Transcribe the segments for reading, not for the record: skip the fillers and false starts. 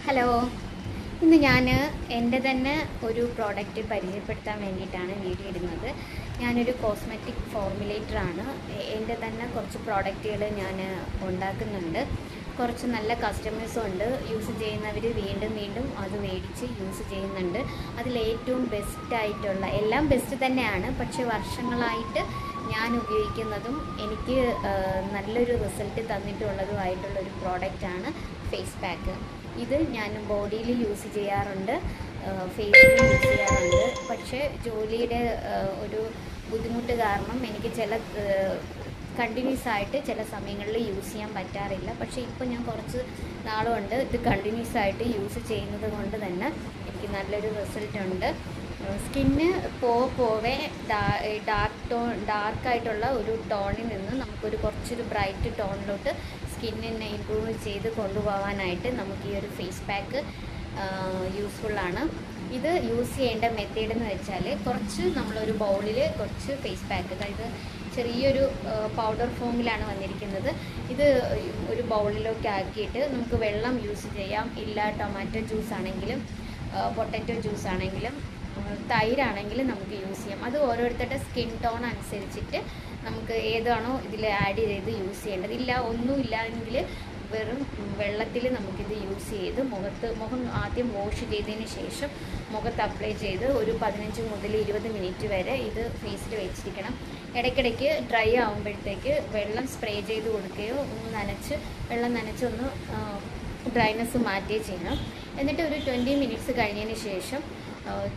Hello, ഇന്ന് ഞാൻ എൻ്റെ തന്നെ ഒരു പ്രോഡക്റ്റ് പരിചയപ്പെടുത്താൻ വേണ്ടിയിട്ടാണ് വീഡിയോ ഇടുന്നത്. ഞാനൊരു കോസ്മെറ്റിക് ഫോർമുലേറ്ററാണ്. എൻ്റെ തന്നെ കുറച്ച് പ്രോഡക്റ്റുകൾ ഞാൻ ഉണ്ടാക്കുന്നുണ്ട്. കുറച്ച് നല്ല കസ്റ്റമേഴ്സും ഉണ്ട്. യൂസ് ചെയ്യുന്നവർ വീണ്ടും വീണ്ടും അത് മേടിച്ച് യൂസ് ചെയ്യുന്നുണ്ട്. അതിലേറ്റവും ബെസ്റ്റായിട്ടുള്ള, എല്ലാം ബെസ്റ്റ് തന്നെയാണ്, പക്ഷേ വർഷങ്ങളായിട്ട് ഞാൻ ഉപയോഗിക്കുന്നതും എനിക്ക് നല്ലൊരു റിസൾട്ട് തന്നിട്ടുള്ളതുമായിട്ടുള്ളൊരു പ്രോഡക്റ്റാണ് ഫേസ് പാക്ക്. ഇത് ഞാൻ ബോഡിയിൽ യൂസ് ചെയ്യാറുണ്ട്, ഫേസിൽ യൂസ് ചെയ്യാറുണ്ട്. പക്ഷേ ജോലിയുടെ ഒരു ബുദ്ധിമുട്ട് കാരണം എനിക്ക് കണ്ടിന്യൂസ് ആയിട്ട് ചില സമയങ്ങളിൽ യൂസ് ചെയ്യാൻ പറ്റാറില്ല. പക്ഷേ ഇപ്പോൾ ഞാൻ കുറച്ച് നാളുകൊണ്ട് ഇത് കണ്ടിന്യൂസ് ആയിട്ട് യൂസ് ചെയ്യുന്നത് കൊണ്ട് തന്നെ എനിക്ക് നല്ലൊരു റിസൾട്ട് ഉണ്ട്. സ്കിന്ന് പോവേ ഡാർക്കായിട്ടുള്ള ഒരു ടോണിൽ നിന്ന് നമുക്കൊരു കുറച്ചൊരു ബ്രൈറ്റ് ടോണിലോട്ട് സ്കിന്നിനെ ഇമ്പ്രൂവ് ചെയ്ത് കൊണ്ടുപോകാനായിട്ട് നമുക്ക് ഈ ഒരു ഫേസ് പാക്ക് യൂസ്ഫുള്ളാണ്. ഇത് യൂസ് ചെയ്യേണ്ട മെത്തേഡ് എന്ന് വെച്ചാൽ, കുറച്ച് നമ്മളൊരു ബൗളിൽ കുറച്ച് ഫേസ് പാക്ക്, അതായത് ചെറിയൊരു പൗഡർ ഫോമിലാണ് വന്നിരിക്കുന്നത്. ഇത് ഒരു ബൗളിലേക്ക് ആക്കിയിട്ട് നമുക്ക് വെള്ളം യൂസ് ചെയ്യാം, ഇല്ല ടൊമാറ്റോ ജ്യൂസ് ആണെങ്കിലും പൊട്ടറ്റോ ജ്യൂസ് ആണെങ്കിലും തൈരാണെങ്കിലും നമുക്ക് യൂസ് ചെയ്യാം. അത് ഓരോരുത്തരുടെ സ്കിൻ ടോൺ അനുസരിച്ചിട്ട് നമുക്ക് ഏതാണോ ഇതിൽ ആഡ് ചെയ്ത് യൂസ് ചെയ്യേണ്ടത്. ഒന്നുമില്ലെങ്കിൽ വെറും വെള്ളത്തിൽ നമുക്കിത് യൂസ് ചെയ്ത് മുഖം ആദ്യം വാഷ് ചെയ്തതിന് ശേഷം മുഖത്ത് അപ്ലൈ ചെയ്ത് ഒരു 15 മുതൽ 20 മിനിറ്റ് വരെ ഇത് ഫേസിൽ വെച്ചിരിക്കണം. ഇടയ്ക്കിടയ്ക്ക് ഡ്രൈ ആകുമ്പോഴത്തേക്ക് വെള്ളം സ്പ്രേ ചെയ്ത് കൊടുക്കുകയോ വെള്ളം നനച്ചൊന്ന് ഡ്രൈനെസ് മാറ്റുകയോ ചെയ്യണം. എന്നിട്ട് ഒരു 20 മിനിറ്റ്സ് കഴിഞ്ഞതിന് ശേഷം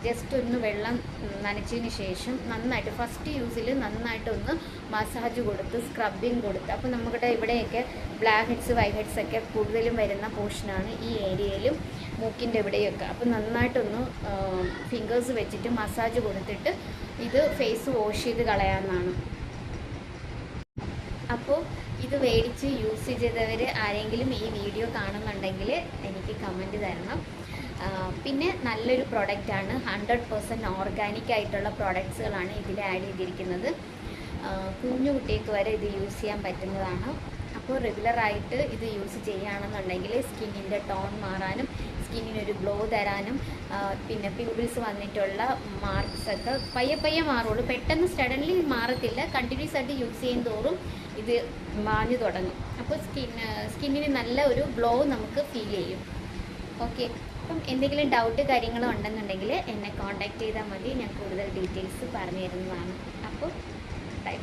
ജസ്റ്റ് ഒന്ന് വെള്ളം നനച്ചതിന് ശേഷം നന്നായിട്ട് ഫസ്റ്റ് യൂസിൽ നന്നായിട്ടൊന്ന് മസാജ് കൊടുത്ത് സ്ക്രബിങ് കൊടുത്ത്, അപ്പോൾ നമ്മുടെ ഇവിടെയൊക്കെ ബ്ലാക്ക് ഹെഡ്സ് വൈറ്റ് ഹെഡ്സ് ഒക്കെ കൂടുതലും വരുന്ന പോർഷനാണ് ഈ ഏരിയയിലും മൂക്കിൻ്റെ ഇവിടെയൊക്കെ. അപ്പോൾ നന്നായിട്ടൊന്ന് ഫിംഗേഴ്സ് വെച്ചിട്ട് മസാജ് കൊടുത്തിട്ട് ഇത് ഫേസ് വാഷ് ചെയ്ത് കളയാവുന്നതാണ്. അപ്പോൾ ഇത് മേടിച്ച് യൂസ് ചെയ്തവർ ആരെങ്കിലും ഈ വീഡിയോ കാണുന്നുണ്ടെങ്കിൽ എനിക്ക് കമൻറ്റ് തരണം. പിന്നെ നല്ലൊരു പ്രോഡക്റ്റാണ്, 100% ഓർഗാനിക് ആയിട്ടുള്ള പ്രോഡക്ട്സുകളാണ് ഇതിൽ ആഡ് ചെയ്തിരിക്കുന്നത്. കുഞ്ഞു കുട്ടികൾക്ക് വരെ ഇത് യൂസ് ചെയ്യാൻ പറ്റുന്നതാണ്. അപ്പോൾ റെഗുലറായിട്ട് ഇത് യൂസ് ചെയ്യുകയാണെന്നുണ്ടെങ്കിൽ സ്കിന്നിൻ്റെ ടോൺ മാറാനും സ്കിന്നിനൊരു ഗ്ലോ തരാനും പിന്നെ പിമ്പിൾസ് വന്നിട്ടുള്ള മാർക്സൊക്കെ പയ്യെ മാറുള്ളൂ. പെട്ടെന്ന് സഡൻലി മാറത്തില്ല, കണ്ടിന്യൂസ് ആയിട്ട് യൂസ് ചെയ്യും തോറും ഇത് മാഞ്ഞു തുടങ്ങും. അപ്പോൾ സ്കിന്നിന് നല്ല ഒരു ഗ്ലോ നമുക്ക് ഫീൽ ചെയ്യും. ഓക്കെ, അപ്പം എന്തെങ്കിലും ഡൗട്ട് കാര്യങ്ങളോ ഉണ്ടെന്നുണ്ടെങ്കിൽ എന്നെ കോൺടാക്റ്റ് ചെയ്താൽ മതി, ഞാൻ കൂടുതൽ ഡീറ്റെയിൽസ് പറഞ്ഞു തരുന്നതാണ്. അപ്പോൾ ബൈ.